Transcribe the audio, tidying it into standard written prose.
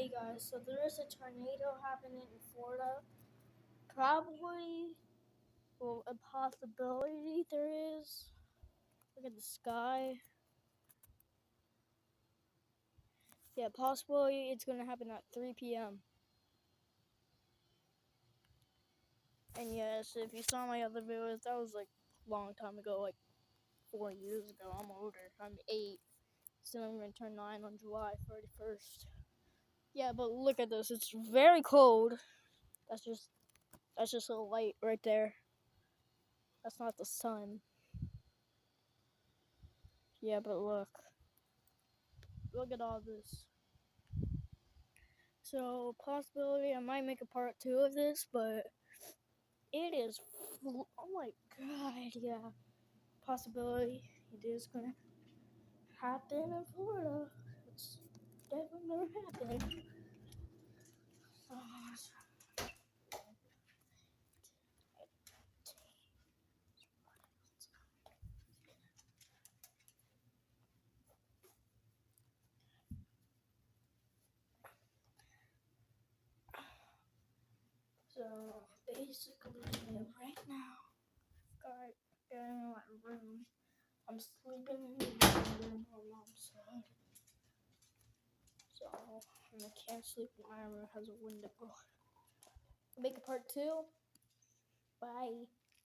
Hey guys, so there is a tornado happening in Florida. Probably, well, a possibility there is. Look at the sky. Yeah, possibly it's going to happen at 3 p.m. And yes, if you saw my other videos, that was like a long time ago, like 4 years ago. I'm older. I'm 8. Still, I'm going to turn 9 on July 31st. Yeah, but look at this. It's very cold. That's just a light right there. That's not the sun. Yeah, but look at all this. So, possibility I might make a part 2 of this, but it is, oh my god, yeah. Possibility it is gonna happen in Florida. It's definitely gonna happen. So, basically, right now, got in my room. I'm sleeping in the room where Mom said. So, I can't sleep in my room. It has a window. Make a part 2. Bye.